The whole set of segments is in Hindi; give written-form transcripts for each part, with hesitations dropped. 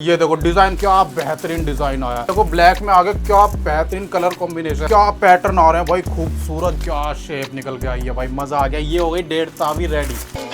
ये देखो डिजाइन, क्या बेहतरीन डिजाइन आया है। देखो ब्लैक में आगे क्या बेहतरीन कलर कॉम्बिनेशन, क्या पैटर्न आ रहे हैं भाई, खूबसूरत, क्या शेप निकल के आई है भाई, मजा आ गया। ये हो गई 1.5 तावी रेडी।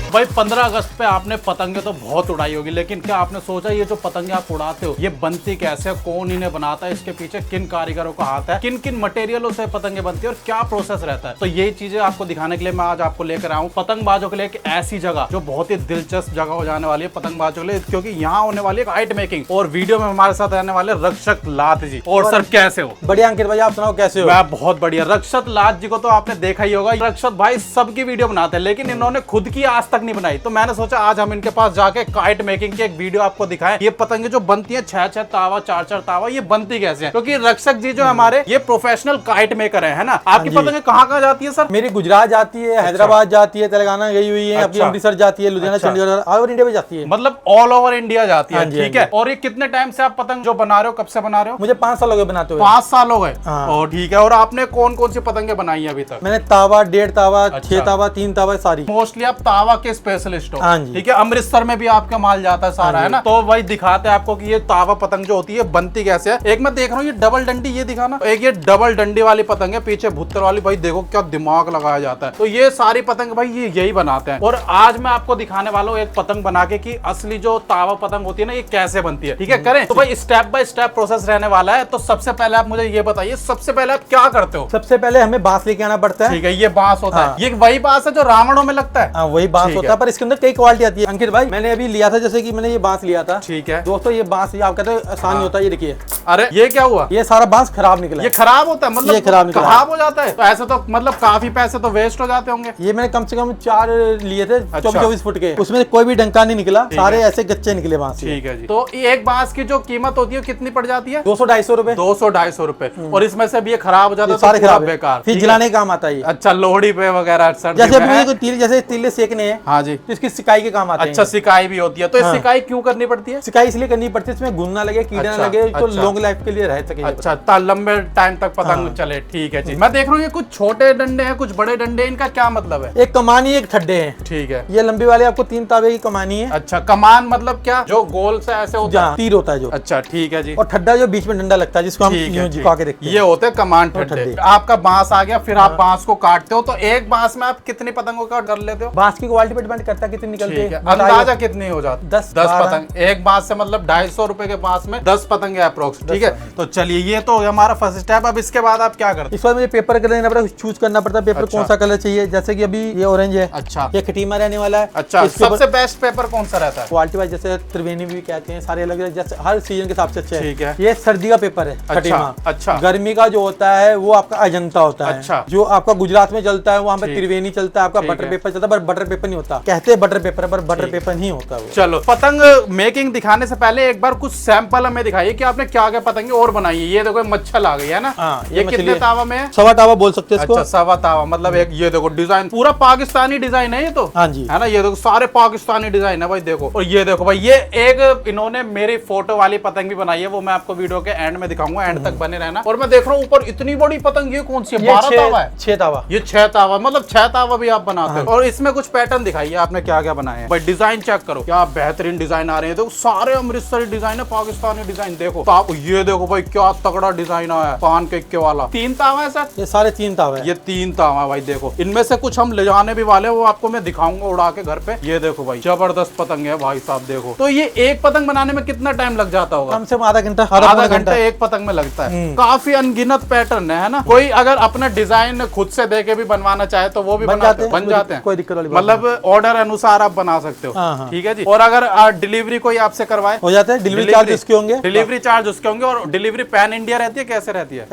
भाई 15 अगस्त पे आपने पतंगे तो बहुत उड़ाई होगी, लेकिन क्या आपने सोचा ये जो पतंगे आप उड़ाते हो ये बनती कैसे, कौन इन्हें बनाता है, इसके पीछे किन कारीगरों का हाथ है, किन किन मटेरियलों से पतंगे बनती है और क्या प्रोसेस रहता है। तो ये चीजें आपको दिखाने के लिए मैं आज आपको लेकर आया हूँ पतंगबाजों के लिए एक ऐसी जगह जो बहुत ही दिलचस्प जगह हो जाने वाली है पतंगबाजों के लिए, क्योंकि यहाँ होने वाली है काइट मेकिंग। और वीडियो में हमारे साथ रहने वाले रक्षक लात जी। और सर कैसे हो? बढ़िया अंकित भाई, आप सुनाओ कैसे हो? मैं बहुत बढ़िया। रक्षक लात जी को तो आपने देखा ही होगा, रक्षक भाई सबकी वीडियो बनाते हैं लेकिन इन्होंने खुद की आज तक नहीं बनाई। तो मैंने सोचा आज हम इनके पास जाके काइट मेकिंग की एक वीडियो आपको दिखाएं। ये पतंगे जो बनती है 6-6 तावा 4-4 तावा, ये बनती कैसे है, क्योंकि रक्षक जी जो हमारे ये प्रोफेशनल काइट मेकर है ना। आपकी पतंगे कहाँ जाती है सर? मेरी गुजरात जाती है, हैदराबाद जाती है, तेलंगाना गई हुई है, अपनी अमृतसर जाती है, Ludhiana, Chandigarh, all over India में जाती है। मतलब ऑल ओवर इंडिया जाती है। ठीक है। और ये कितने टाइम से आप पतंग जो बना रहे हो, कब से बना रहे हो? मुझे 5 साल हो गए बनाते हुए। 5 साल हो गए। और ठीक है। और आपने कौन कौन सी पतंगे बनाई है अभी तक? मैंने तावा, 1.5 तावा, 6 तावा, 3 तावा, सारी। मोस्टली आप तावा के स्पेशलिस्ट हो। हाँ जी। ठीक है। अमृतसर में भी आपका माल जाता है सारा, है ना। तो भाई दिखाते हैं आपको कि ये तावा पतंग जो होती है बनती कैसे है। एक मैं देख रहा हूँ ये डबल डंडी, ये दिखाना। एक ये डबल डंडी वाली पतंग है, पीछे भुत्तर वाली। भाई देखो क्या दिमाग लगाया जाता है। तो ये सारी पतंग भाई ये यही बनाते हैं। और आज मैं आपको दिखाने वाला हूँ एक पतंग बना के कि असली जो तावा पतंग होती है ना ये कैसे बनती है। ठीक है, करें? तो भाई स्टेप बाय स्टेप प्रोसेस रहने वाला है। तो सबसे पहले आप मुझे ये बताइए, सबसे पहले आप क्या करते हो? सबसे पहले हमें बांस लेके आना पड़ता है। ठीक है, ये बांस होता है। ये वही बांस है जो रावणों में लगता है? हाँ, वही बांस होता है, पर इसके अंदर कई क्वालिटी आती है। अंकित भाई मैंने अभी लिया था, जैसे कि मैंने ये बांस लिया था। ठीक है दोस्तों, ये बांस आप कहते हैं आसान नहीं होता। ये देखिए, अरे ये क्या हुआ? ये सारा बांस खराब निकला। ये खराब होता है? मतलब ये खराब हो जाता है? तो ऐसे तो मतलब काफी पैसे तो वेस्ट हो जाते होंगे। ये मैंने कम से कम 4 लिए थे, 24 फुट के। उसमें कोई भी डंका नहीं निकला, सारे ऐसे गच्चे निकले बांस। ठीक है जी। तो एक बांस की जो कीमत होती है कितनी पड़ जाती है? 200-250 रुपए। 200-250 रुपए। और इसमें से भी ये खराब हो जाता है? सारे खराब, बेकार। फिर जलाने का काम आता है। अच्छा, लोहड़ी पे वगैरह जैसे तीर, जैसे तीले सेकने हैं। हाँ जी। तो इसकी सिकाई के काम आते हैं। अच्छा, सिकाई भी होती है। तो सिकाई क्यों करनी पड़ती है? सिकाई इसलिए करनी पड़ती है, इसमें घुन ना लगे, कीड़े ना लगे, तो लॉन्ग लाइफ के लिए रह सके। अच्छा, लंबे टाइम तक पतंग चले। ठीक है जी। मैं देख रहा हूँ ये कुछ छोटे डंडे हैं, कुछ बड़े डंडे, इनका क्या मतलब है? एक कमानी, एक ठड्डे हैं। ठीक है। ये लंबी वाली आपको 3 तावे की कमानी है। अच्छा, कमान मतलब क्या? जो गोल से ऐसे होता है, तीर होता है जो। अच्छा, ठीक है जी। और ठड्डा जो बीच में डंडा लगता है, जिसको हम यूं झुका के देखते हैं, ये होते हैं कमान ठड्डे। आपका बांस आ गया, फिर आप बांस को काटते हो। तो एक बांस में आप कितनी पतंगों का कर लेते हो? बांस की क्वालिटी पर डिपेंड करता है कितनी निकलती है। अंदाजा कितनी हो जाती है? 10 पतंग एक बांस से, मतलब 250 रुपए के बांस में 10 पतंगे अप्रोक्स। ठीक है। तो चलिए, ये तो हमारा फर्स्ट स्टेप। अब इसके बाद आप क्या करते हैं? इस बार मुझे पेपर कलर लेना पड़ता है, चूज करना पड़ता है पेपर। अच्छा। कौन सा कलर चाहिए? जैसे कि अभी ये ऑरेंज है। अच्छा। ये खटीमा रहने वाला है। अच्छा, सबसे बेस्ट पेपर कौन सा रहता है? क्वालिटी वाइज जैसे त्रिवेणी भी कहते हैं, सारे अलग अलग, जैसे हर सीजन के हिसाब से अच्छा है। ठीक है। ये सर्दी का पेपर है खटीमा। अच्छा। गर्मी का जो होता है वो आपका अजंता होता है। अच्छा। जो आपका गुजरात में चलता है वहाँ पे त्रिवेणी चलता है, आपका बटर पेपर चलता है, पर बटर पेपर नहीं होता। कहते हैं बटर पेपर, पर बटर पेपर नहीं होता वो। चलो, पतंग मेकिंग दिखाने से पहले एक बार कुछ सैंपल हमें दिखाइए कि आपने क्या क्या पतंगे और बनाई है। ये देखो मच्छर आ गई है ना। ये कितने तावा में है? 1.25 तावा बोल सकते हैं इसको। अच्छा, 1.25 तावा। मतलब एक ये देखो डिजाइन पूरा पाकिस्तानी डिजाइन है ये तो। हाँ जी, है ना। ये देखो सारे पाकिस्तानी डिजाइन है भाई, देखो। और ये देखो भाई, ये एक इन्होंने मेरी फोटो वाली पतंग भी बनाई है, वो मैं आपको वीडियो के एंड में दिखाऊंगा, एंड तक बने रहना। और मैं देख रहा हूँ ऊपर इतनी बड़ी पतंग, ये कौन सी है? 12 तावा है? 6 तावा। ये 6 तावा, मतलब 6 तावा भी आप बनाते हो। और इसमें कुछ पैटर्न दिखाइए आपने क्या क्या बनाए हैं। भाई डिजाइन चेक करो, क्या बेहतरीन डिजाइन आ रहे हैं। देखो सारे अमृतसरी डिजाइन है, पाकिस्तानी डिजाइन। देखो तो आप ये देखो भाई, क्या तगड़ा डिजाइन आया है, पान केक के वाला। 3 तावा है सर? ये सारे 3 तावा है। ये 3 तावा भाई। देखो इनमें से कुछ हम ले जाने भी वाले, वो आपको मैं दिखाऊंगा उड़ा के घर पे। ये देखो भाई, जबरदस्त पतंग है भाई साहब। देखो तो ये एक पतंग बनाने में कितना टाइम लग जाता होगा? कम से कम आधा घंटा, आधा घंटा एक पतंग में लगता है। काफी अनगिनत पैटर्न है ना। कोई अगर अपना डिजाइन खुद से देके भी बनवाना चाहे तो वो भी बन जाते हैं। कोई दिक्कत वाली बात नहीं। मतलब ऑर्डर अनुसार आप बना सकते हो। ठीक है जी। और अगर डिलीवरी कोई आपसे करवाए हो जाता है। डिलीवरी चार्ज उसके होंगे। डिलीवरी चार्ज उसके होंगे। और डिलीवरी पैन इंडिया रहती है? कैसे रहती है?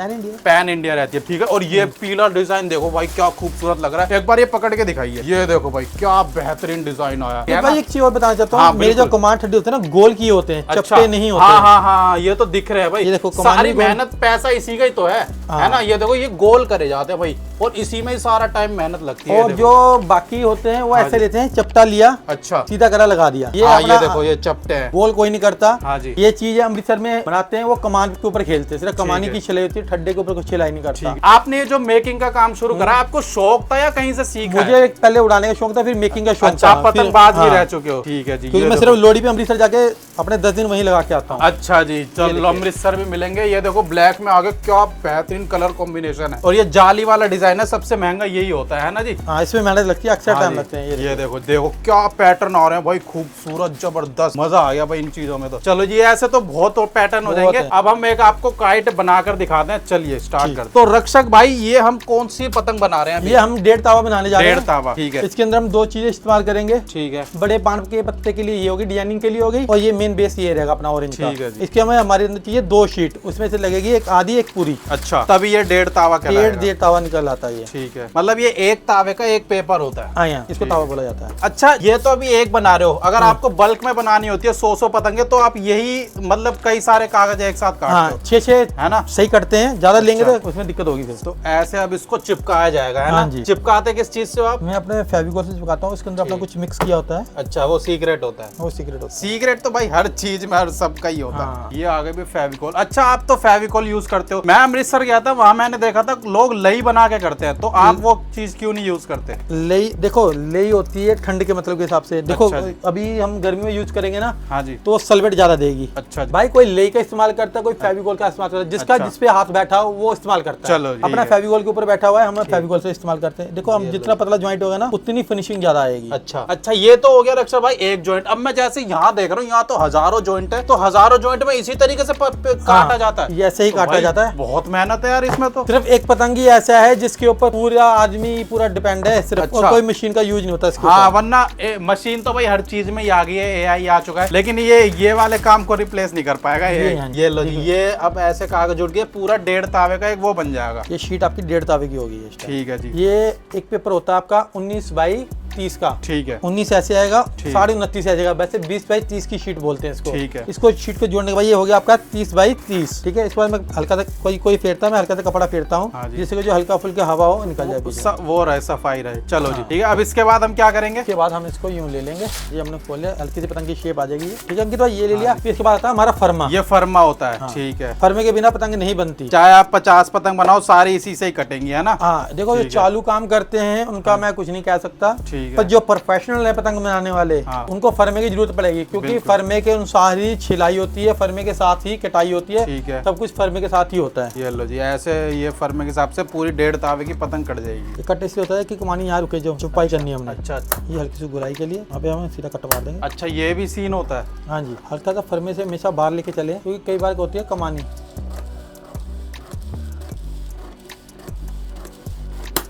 पैन इंडिया रहती है। ठीक है। और ये पीला डिजाइन देखो भाई, क्या खूबसूरत लग रहा है। एक बार ये पकड़ के दिखाइए। ये देखो भाई, क्या बेहतरीन डिजाइन आया। भाई एक चीज और बताना चाहता हूँ, मेरे जो कमान ठड्डे होते हैं ना, गोल किए होते हैं, चपटे नहीं होते। हाँ, ये तो दिख रहे हैं भाई। ये देखो, सारी मेहनत पैसा इसी का ही तो है ना। ये देखो, ये गोल करे जाते हैं भाई, और इसी में ही सारा टाइम मेहनत लगती है। और जो बाकी होते हैं वो ऐसे लेते हैं, चपटा लिया, अच्छा, सीधा करा लगा दिया। ये देखो, ये चपटे हैं, गोल कोई नहीं करता। हाँ जी। ये चीज अमृतसर में बनाते हैं, हैं वो कमान के ऊपर खेलते हैं, सिर्फ कमानी की सिलाई होती है, ठड्डे के ऊपर कुछ सिलाई नहीं करता। आपने ये जो मेकिंग का काम शुरू करा, आपको शौक था या कहीं से सीखा? मुझे पहले उड़ाने का शौक था, फिर मेकिंग का शौक था। अच्छा, पतंगबाज भी रह चुके हो। ठीक है जी, क्योंकि मैं सिर्फ लोहड़ी पे अमृतसर जाके अपने 10 दिन वहीं लगा के आता हूँ। अच्छा जी, चलो अमृतसर भी मिलेंगे। ये देखो ब्लैक में आगे क्या बेहतरीन कलर कॉम्बिनेशन है, और ये जाली वाला डिजाइन है, सबसे महंगा यही होता है ना जी? हाँ, इसमें मेहनत लगती है, अक्सर टाइम लगते हैं। ये देखो देखो क्या पैटर्न आ रहे हैं भाई, खूबसूरत जबरदस्त, मजा आ गया भाई इन चीजों में। तो चलो जी, ऐसे तो बहुत पैटर्न हो जाएंगे। अब हम एक आपको काइट बनाकर दिखाते हैं, चलिए स्टार्ट करते हैं। तो रक्षक भाई, ये हम कौन सी पतंग बना रहे हैं? ये हम 1.5 तावा बनाने जा रहे हैं। 1.5 तावा, ठीक है। इसके अंदर हम 2 चीजें इस्तेमाल करेंगे। ठीक है। बड़े पान के पत्ते के लिए ये होगी, डिजाइनिंग के लिए होगी, और ये मेन बेस ये रहेगा अपना ऑरेंज का। ठीक है जी। इसके हमें हमारे अंदर चाहिए 2 शीट, उसमें से लगेगी एक आधी एक पूरी। अच्छा, तभी ये 1.5 तावा कहलाएगा। 1.5 तावा निकल आता है ये। ठीक है, मतलब ये एक तावे का एक पेपर होता है। हाँ, यहाँ इसको तावा बोला जाता है। अच्छा, ये तो अभी एक बना रहे हो, अगर आपको बल्क में बनानी होती है 100 पतंगे, तो आप यही मतलब कई सारे कागज एक साथ काटते हाँ, हो? 6 है ना? सही करते हैं, ज्यादा लेंगे तो उसमें दिक्कत होगी फिर। तो ऐसे अब इसको चिपकाया जाएगा, है हाँ ना? जी। चिपकाते किस चीज से हो आप? मैं अपने फेविकोल से चिपकाता हूँ, इसके अंदर अपना कुछ मिक्स किया होता है। अच्छा, वो सीक्रेट होता है। वो सीक्रेट होता है। सीक्रेट तो भाई हर चीज में, हर सबका ही होता हाँ। है। ये आगे भी फेविकोल। अच्छा, आप तो फेविकोल यूज करते हो। मैं अमृतसर गया था, वहां मैंने देखा था लोग लई बना के करते हैं, तो आप वो चीज क्यों नहीं यूज करते? लई देखो, लई होती है ठंड के मतलब के हिसाब से। देखो अच्छा जी। अभी हम गर्मी में यूज करेंगे ना, हाँ जी। तो सल्फेट ज्यादा देगी। अच्छा जी। भाई कोई लई का इस्तेमाल करता है, कोई फेविकोल का इस्तेमाल करता है, जिसका अच्छा। जिस पे हाथ बैठा हो वो इस्तेमाल करता है। चलो जी, अपना ठीक है। फेविकोल के ऊपर बैठा हुआ है, हम फेविकोल से इस्तेमाल करते हैं। देखो, हम जितना पतला ज्वाइंट होगा ना, उतनी फिनिशिंग ज्यादा आएगी। अच्छा अच्छा, ये तो हो गया रक्षा भाई एक जॉइंट। अब मैं जैसे यहाँ देख रहा हूँ, यहाँ तो हजारों जॉइंट है, तो हजारों जॉइंट में इसी तरीके से काटा जाता है? ये ऐसे ही तो काटा भाई जाता है। बहुत मेहनत है यार इसमें तो। सिर्फ एक पतंग ही ऐसा है जिसके ऊपर पूरा आदमी पूरा डिपेंड है सिर्फ। अच्छा। और कोई मशीन का यूज नहीं होता इसके हाँ, ऊपर। वरना मशीन तो भाई हर चीज में ही आ गई है, एआई आ चुका है, लेकिन ये वाले काम को रिप्लेस नहीं कर पाएगा ये लो जी, ये अब ऐसे कागज जुड़ गए, पूरा 1.5 तावे का एक वो बन जाएगा। ये शीट आपकी 1.5 तावे की होगी। ठीक है जी। ये एक पेपर होता है आपका 19 बाई 30 का। ठीक है। 19 ऐसे आएगा, ठीक। 29.5 आ जाएगा। वैसे 20 बाई 30 की शीट बोलते हैं इसको। ठीक है। इसको शीट को जोड़ने के बाद ये हो गया आपका 30 बाई 30। ठीक है। इस बार मैं हल्का सा कोई फेरता है, मैं हल्का सा कपड़ा फेरता हूँ, हाँ जी। जिससे जो हल्का फुल्का हवा हो निकल जाए पीछे। वो रहे, सफाई रहे। चलो जी, ठीक है। अब इसके बाद हम क्या करेंगे? इसके बाद हम इसको यूं ले लेंगे, ये हमने खोल लिया, हल्की सी पतंग की शेप आ जाएगी। ठीक है अंकित भाई, ये ले लिया। फिर इसके बाद आता है हमारा फरमा। ये फरमा होता है। ठीक है। फरमे के बिना पतंग नहीं बनती। चाहे आप 50 पतंग बनाओ, सारी इसी से ही कटेंगी, है ना? हाँ, देखो जो चालू काम करते हैं उनका मैं कुछ नहीं कह सकता, ठीक पर है। जो प्रोफेशनल है पतंग बनाने वाले, हाँ। उनको फरमे की जरूरत पड़ेगी, क्योंकि फरमे के अनुसार ही छिलाई होती है, फरमे के साथ ही कटाई होती है। ठीक है। सब कुछ फरमे के साथ ही होता है। ये लो जी, ऐसे ये फर्मे के हिसाब से पूरी 1.5 तावे की पतंग कट जाएगी। ये कट इसलिए होता है कि कमानी यहाँ रुके, जो चुपाई करनी है हमने। अच्छा ये हल्की सी गुराई के लिए यहाँ पे हमें सीधा कटवा देंगे। अच्छा, ये भी सीन होता है। हाँ जी, हल्का सा फरमे से हमेशा बाहर लेके चले, क्योंकि कई बार होती है कमानी।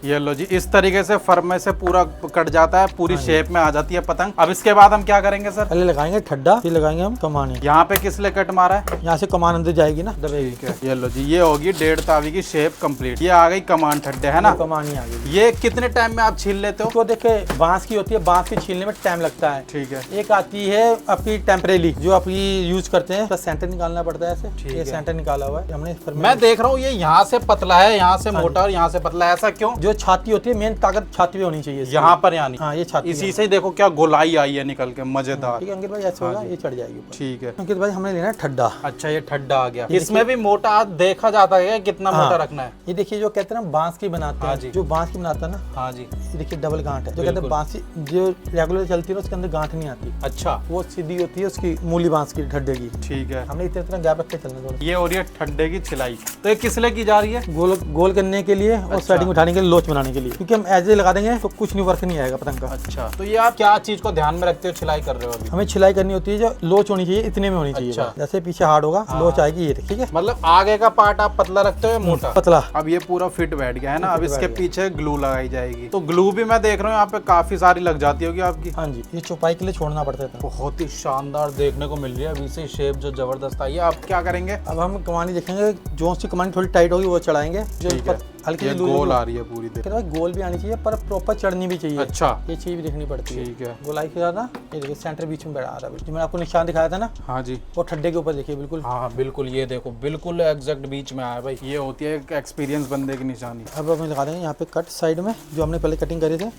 ये लो जी, इस तरीके से फर्मे से पूरा कट जाता है, पूरी शेप में आ जाती है पतंग। अब इसके बाद हम क्या करेंगे सर? पहले लगाएंगे ठड्डा, फिर लगाएंगे हम कमानी। यहाँ पे किस लिए कट मारा है? यहाँ से कमान अंदर जाएगी ना, दबेगी। ठीक है। ये लो जी, ये होगी 1.5 तावे की शेप कंप्लीट। ये आ गई कमान ठड्डे, है ना? कमानी आ गई। ये कितने टाइम में आप छील लेते हो? तो देखे, बांस की होती है, बांस की छीलने में टाइम लगता है। ठीक है। एक आती है आपकी टेम्परेरी, जो आपकी यूज करते हैं, सेंटर निकालना पड़ता है ऐसे। ये है। सेंटर निकाला हुआ है हमने। मैं देख रहा हूँ ये यहाँ से पतला है, यहाँ से मोटा और यहाँ से पतला है, ऐसा क्यों? जो छाती होती है, मेन ताकत छाती पे होनी चाहिए इसकी। यहाँ पर यानी? हाँ, ये छाती इसी से देखो क्या गोलाई आई है निकल के, मजेदार। ठीक है अंकित भाई, ऐसे होगा, ये चढ़ जाएगी ऊपर। ठीक है। अंकित भाई, हमने लेना है ठड्डा। अच्छा, ये ठड्डा आ गया। ये इसमें भी मोटा देखा जाता है, कितना हाँ। मोटा रखना है? ये देखिए, जो कहते हैं ना बांस की बनाते हाँ जी। हैं, जो बांस की बनाता है ना, हाँ जी। ये देखिए डबल गांठ है। जो कहते हैं बांस की, जो रेगुलर चलती है उसके अंदर गांठ नहीं आती। अच्छा, वो सीधी होती है उसकी मूली बांस की, ठड्डे की। ठीक है। हमने इतना गैप रख के चलना थोड़ा। ये और ये ठड्डे की छिलाई, तो ये किस लिए की जा रही है? गोल गोल करने के लिए और सेटिंग उठाने के लिए, लोच बनाने के लिए, क्योंकि हम ऐसे लगा देंगे तो कुछ नहीं, वर्क नहीं आएगा पतंग का। अच्छा, तो ये आप क्या चीज को ध्यान में रखते हो छिलाई कर रहे हो अभी? हमें छिलाई करनी होती है, जो लोच होनी चाहिए इतने में होनी चाहिए। अच्छा। जैसे पीछे हार्ड होगा, लोच आएगी ये, ठीक है। मतलब आगे का पार्ट आप पतला रखते हो या मोटा? पतला। अब ये पूरा फिट बैठ गया है ना, अब इसके बैठ पीछे ग्लू लगाई जाएगी। तो ग्लू भी मैं देख रहा हूँ यहाँ पे काफी सारी लग जाती होगी आपकी। हाँ जी, ये चौपाई के लिए छोड़ना पड़ता था। बहुत ही शानदार देखने को मिल रही है अभी से शेप, जो जबरदस्त आई है। आप क्या करेंगे? अब हम कमानी देखेंगे, जो सी कमानी थोड़ी टाइट होगी वो चढ़ाएंगे। जो ठीक है। हल्की ये गोल आ रही है पूरी देख। भाई, गोल भी आनी चाहिए, पर प्रॉपर चढ़नी भी चाहिए। अच्छा, ये चीज भी देखनी पड़ती है। ठीक है। गोलाई के ज्यादा, ये देखिए सेंटर बीच में बैठा आ रहा है, जो मैंने आपको निशान दिखाया था ना, हाँ जी, वो ठड्डे के ऊपर देखिए बिल्कुल। हाँ बिल्कुल, ये देखो बिल्कुल एग्जैक्ट बीच में आया भाई। ये होती है एक एक्सपीरियंस बंदे की निशानी। अब हमें लगा देंगे यहाँ पे कट साइड में, जो हमने पहले कटिंग करी थे।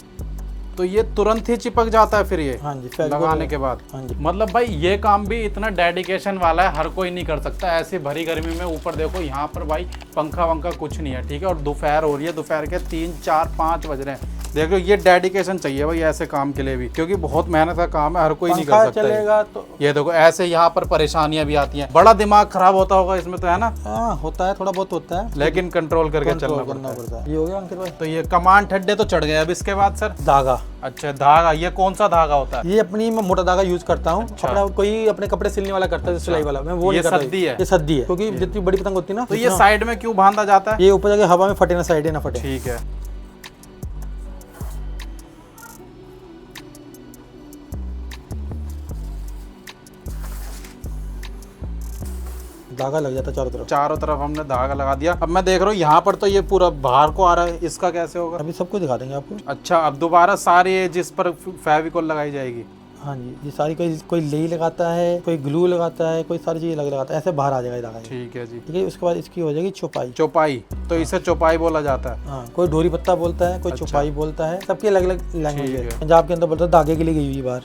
तो ये तुरंत ही चिपक जाता है फिर ये हाँ जी, लगाने के बाद। हाँ जी। मतलब भाई ये काम भी इतना डेडिकेशन वाला है, हर कोई नहीं कर सकता ऐसी भरी गर्मी में। ऊपर देखो यहाँ पर भाई पंखा वंखा कुछ नहीं है, ठीक है, और दोपहर हो रही है, दोपहर के 3 4 5 बज रहे हैं। देख लो ये डेडिकेशन चाहिए भाई ऐसे काम के लिए भी, क्योंकि बहुत मेहनत का काम है, हर कोई नहीं कर सकता चलेगा तो। ये देखो ऐसे यहाँ पर परेशानियां भी आती हैं, बड़ा दिमाग खराब होता होगा इसमें तो, है ना? हाँ होता है, थोड़ा बहुत होता है, लेकिन कंट्रोल करके चलना करना पड़ता है। है। ये हो गया अंकित भाई। तो ये कमान ठड्डे तो चढ़ गए। अब इसके बाद सर धागा। अच्छा धागा, ये कौन सा धागा होता है? ये अपनी मैं मोटा धागा यूज करता हूँ। अच्छा। अपना कोई अपने कपड़े सिलने वाला करता है, सिलाई वाला, मैं वो ये नहीं करता। सद्दी है? ये सद्दी है, क्योंकि जितनी बड़ी पतंग होती है ना, तो ये साइड में क्यों बांधा जाता है? ये ऊपर जाके हवा में फटे ना, साइड ना फटे। ठीक है। धागा लग जाता है चारों तरफ। चारों तरफ हमने धागा लगा दिया। अब मैं देख रहा हूँ यहाँ पर तो ये पूरा बाहर को आ रहा है, इसका कैसे होगा? अभी सबको दिखा देंगे आपको। अच्छा, अब दोबारा सारे जिस पर फेविकोल लगाई जाएगी। हाँ जी, ये सारी कोई लेई लगाता है, कोई ग्लू लगाता है, कोई सारी चीज लगाता है, ऐसे बाहर आ जाएगा ये धागा। ठीक है जी। ठीक है, उसके बाद इसकी हो जाएगी चौपाई। चौपाई, तो इसे चौपाई बोला जाता है। हाँ, कोई डोरी पत्ता बोलता है, कोई अच्छा। चौपाई बोलता है, सबकी अलग अलग लैंग्वेज ठीक है। है। पंजाब के अंदर बोलता है धागे के लिए गई हुई बार।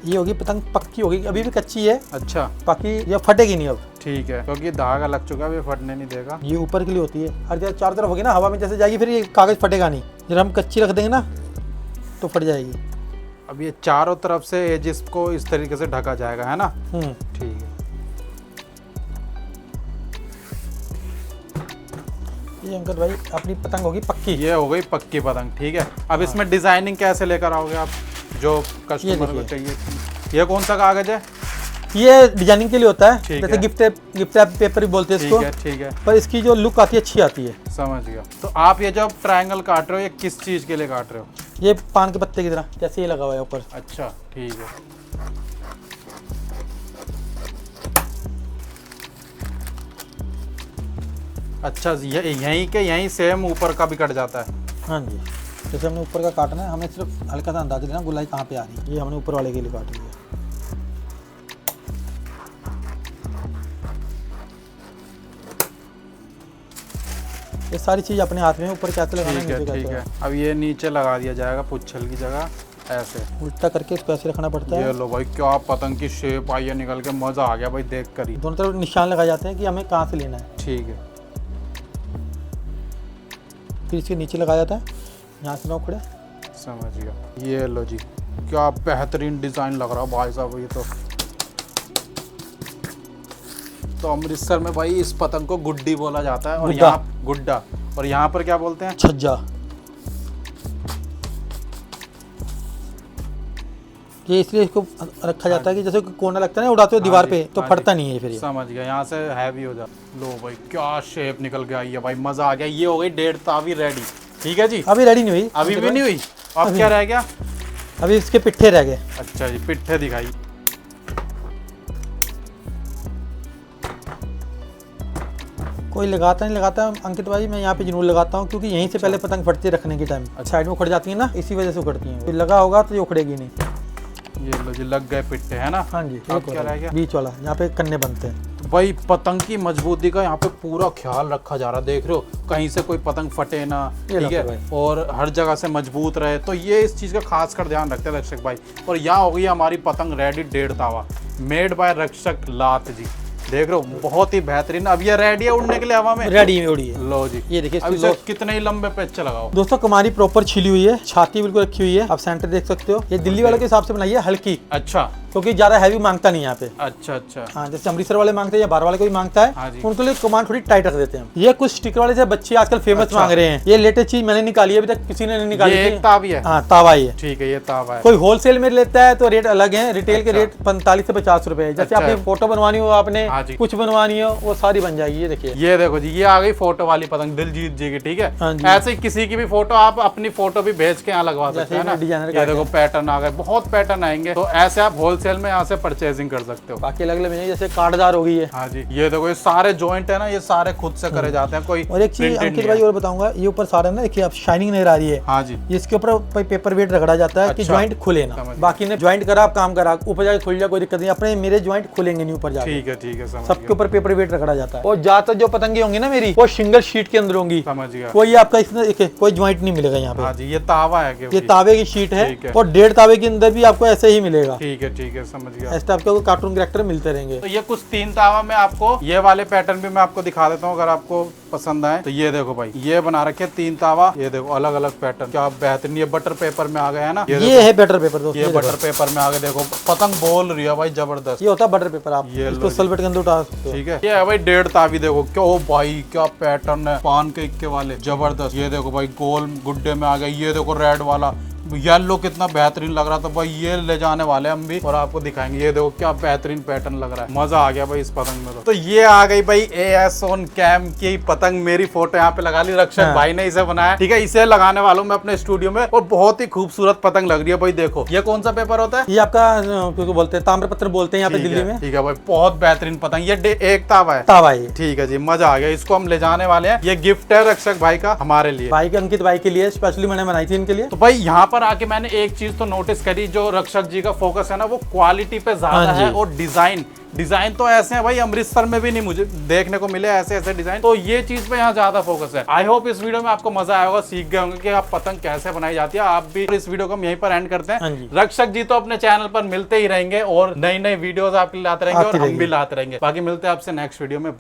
ये होगी पतंग पक्की होगी, अभी भी कच्ची है। अच्छा, बाकी ये फटेगी नहीं अब। ठीक है, क्योंकि धागा लग चुका है, ये फटने नहीं देगा। ये ऊपर के लिए होती है, हर जगह चारों तरफ होगी ना, हवा में जैसे जाएगी फिर ये कागज फटेगा नहीं। जब हम कच्ची रख देंगे ना तो फट जाएगी। अब ये चारों तरफ से एजिस को इस तरीके से ढका जाएगा, है ना? ठीक है। ये अंकल भाई अपनी पतंग होगी पक्की। ये हो गई पक्की पतंग, ठीक है। अब इसमें डिजाइनिंग कैसे लेकर आओगे आप, जो कस्टमर को चाहिए? ये कौन सा कागज है? ये डिजाइनिंग के लिए होता है, ठीक जैसे है। गिफ्ट पेपर भी बोलते हैं इसको। ठीक है। पर इसकी जो लुक आती है अच्छी आती है। समझ गया। तो आप ये जो अब ट्रायंगल काट रहे हो, ये किस चीज के लिए काट रहे हो? ये पान के पत्ते की तरह, जैसे ये लगा हुआ है ऊपर। अच्छा, ठीक है। अच्छा, यहीं के यहीं सेम ऊपर का भी कट जाता है? हाँ जी, जैसे हमने ऊपर का काटना है, हमें सिर्फ हल्का सा अंदाजा देना गुलाई कहाँ पे आ रही है। ये हमने ऊपर वाले के लिए काट लिया। ये सारी चीज अपने हाथ में, ऊपर कैसे लगाना ठीक है, ठीक है। अब ये नीचे लगा दिया जाएगा पुच्छल की जगह, ऐसे उल्टा करके इसको ऐसे रखना पड़ता है। ये लो भाई, क्या पतंग की शेप आई है निकल के, मजा आ गया भाई देख कर ही। दोनों तरफ निशान लगाए जाते हैं कि हमें कहाँ से लेना है। ठीक है। फिर इसके नीचे लगाया जाता है, यहाँ से नोक खड़े। समझ गया। ये लो जी, क्या बेहतरीन डिजाइन लग रहा है भाई साहब ये तो अमृतसर में भाई इस पतंग को गुड्डी बोला जाता है, और गुड्डा। यहाँ गुड्डा, और यहाँ पर क्या बोलते हैं? छज्जा। ये इसलिए इसको रखा जाता है कि जैसे कोना लगता है ना उड़ाते हुए दीवार पे, तो फटता नहीं है फिर ये। समझ गया, यहाँ से हैवी हो जाता। लो भाई, क्या शेप निकल के आई है भाई, मजा आ गया। ये हो गई 1.5 तावी रेडी। ठीक है जी। अभी रेडी नहीं हुई, अभी भी नहीं हुई? अब क्या रह गया? अभी इसके पिट्ठे रह गए। अच्छा जी, पिट्ठे दिखाई। कोई लगाता नहीं लगाता अंकित भाई, मैं यहाँ पे जरूर लगाता हूँ, क्योंकि यहीं से पहले पतंग फटती है रखने के टाइम। साइड में उखड़ जाती है ना, इसी वजह से उखड़ती है। लगा होगा तो ये उखड़ेगी नहीं। ये लो जी, लग गए पिट्ठे, है ना? हाँ जी। अब क्या रह गया? बीच वाला, यहाँ पे कन्ने बनते हैं। तो भाई पतंग की मजबूती का यहाँ पे पूरा ख्याल रखा जा रहा है, देख रहे हो, कहीं से कोई पतंग फटे ना, ठीक है, और हर जगह से मजबूत रहे। तो ये इस चीज़ का खास कर ध्यान रखते हैं रक्षक भाई। और यहाँ हो गई हमारी पतंग रेडी 1.5 तावा, मेड बाय रक्षक लात जी। देख रहे हो, बहुत ही बेहतरीन। अब ये रेडी है उड़ने के लिए हवा में? रेडी उड़ी है। लो जी, ये देखिए, अब इसे कितने ही लंबे पेच लगाओ। दोस्तों कमारी प्रॉपर छिली हुई है, छाती बिल्कुल रखी हुई है। आप सेंटर देख सकते हो। ये दिल्ली वालों के हिसाब से बनाई है हल्की, अच्छा, क्योंकि ज्यादा हैवी मांगता नहीं यहाँ पे। अच्छा अच्छा। हाँ, जैसे अमृतसर वाले मांगते हैं या बाहर वाले कोई मांगता है, हाँ जी। उनके लिए कमांड थोड़ी टाइट रख देते हैं। ये कुछ स्टिकर वाले से बच्चे आजकल फेमस अच्छा। मांग रहे हैं। ये लेटेस्ट चीज मैंने निकाली है, अभी तक किसी ने नहीं निकाली ये थी। एक तावी है? हाँ, तावा ही है। ठीक है, ये तावा है। कोई होलसेल में लेता है तो रेट अलग है, रिटेल के रेट 45 से 50 रुपए है। जैसे अच्छा। आपने फोटो बनवानी हो, आपने हाँ जी। कुछ बनवानी हो, वो सारी बन जाएगी। ये देखिए, ये देखो जी, ये आ गई फोटो वाली पतंग दिलजीत जी की, ठीक हाँ है। जी। ऐसे ही किसी की भी फोटो, आप अपनी फोटो भी भेज के यहाँ लगवा सकते हैं ना। डिजाइनर ये देखो पैटर्न आ गए, बहुत पैटर्न आएंगे। तो ऐसे आप होलसेल में यहाँ से परचेजिंग कर सकते हो। बाकी अलग अलग मिलेंगे, जैसे काटदार हो गई है। हाँ जी, ये देखो ये सारे जॉइंट है ना, ये सारे खुद से करे जाते हैं, कोई और एक चीज printed अंकित नहीं भाई है। और बताऊंगा, ये ऊपर सारा ना देखिए आप शाइनिंग नजर आ रही है। हाँ जी, इसके ऊपर पेपर वेट रगड़ा जाता है कि अच्छा, ज्वाइंट खुले ना। समझ बाकी ने ज्वाइंट करा, आप काम करा, ऊपर जाके खुल जाए कोई दिक्कत नहीं, अपने मेरे ज्वाइंट खुलेंगे नहीं ऊपर जाके। ठीक है, समझ सबके ऊपर पेपर वेट रगड़ा जाता है। और ज्यादातर जो पतंगे होंगी ना मेरी, वो सिंगल शीट के अंदर होंगी, समझ गया। कोई आपका इसमें देखिए कोई ज्वाइंट नहीं मिलेगा यहाँ हाँ पे। जी, ये तावा है ये क्योंकि। तावे की शीट है ठीक है। और 1.5 तावे के अंदर भी आपको ऐसे ही मिलेगा। ठीक है, समझ गया। ऐसे टाइप के कार्टून कैरेक्टर मिलते रहेंगे। तो ये कुछ 3 तावा में आपको ये वाले पैटर्न भी मैं आपको दिखा देता हूँ, अगर आपको पसंद आए तो। ये देखो भाई, ये बना रखे 3 तावा, ये देखो अलग अलग पैटर्न, क्या बेहतरीन। ये बटर पेपर में आ गया है ना, ये है बटर पेपर दोस्तों, ये बटर पेपर में आ गए, देखो पतंग बोल रही है भाई, जबरदस्त। ये होता है बटर पेपर, आप ये इसको सलवट के अंदर उतार सकते हो। ठीक है, ये है भाई 1.5 तावी, देखो क्या ओ भाई क्या पैटर्न है, पान के इक्के वाले, जबरदस्त। ये देखो भाई गोल गुड्डे में आ गए, ये देखो रेड वाला, येलो कितना बेहतरीन लग रहा था भाई, ये ले जाने वाले हम भी और आपको दिखाएंगे। ये देखो क्या बेहतरीन पैटर्न लग रहा है, मजा आ गया भाई इस पतंग में। तो ये आ गई भाई AS ऑन कैम की पतंग, मेरी फोटो यहाँ पे लगा ली, रक्षक भाई ने इसे बनाया। ठीक है, इसे लगाने वालों मैं अपने स्टूडियो में, और बहुत ही खूबसूरत पतंग लग रही है भाई। देखो ये कौन सा पेपर होता है? ये आपका क्योंकि बोलते हैं ताम्रपत्र बोलते हैं यहाँ पे दिल्ली में। ठीक है भाई, बहुत बेहतरीन पतंग, ये 1 तावा है। तावा है। ठीक है जी, मजा आ गया। इसको हम ले जाने वाले हैं, ये गिफ्ट है रक्षक भाई का हमारे लिए, भाई के अंकित भाई के लिए स्पेशली मैंने बनाई थी इनके लिए। तो भाई यहाँ पर आके मैंने एक चीज तो नोटिस करी, जो रक्षक जी का फोकस है ना वो क्वालिटी पे ज्यादा हाँ जी। है, और डिजाइन तो ऐसे हैं भाई, अमृतसर में भी नहीं मुझे देखने को मिले ऐसे ऐसे डिजाइन, तो ये चीज पे यहाँ ज्यादा फोकस है। आई होप इस वीडियो में आपको मजा आया होगा, सीख गए होंगे कि आप पतंग कैसे बनाई जाती है। आप भी इस वीडियो को हम यहीं पर एंड करते हाँ हैं। जी। रक्षक जी तो अपने चैनल पर मिलते ही रहेंगे और नई नई वीडियोस आपके लिए लाते रहेंगे, और हम भी लाते रहेंगे। बाकी मिलते हैं आपसे नेक्स्ट वीडियो में। बाय।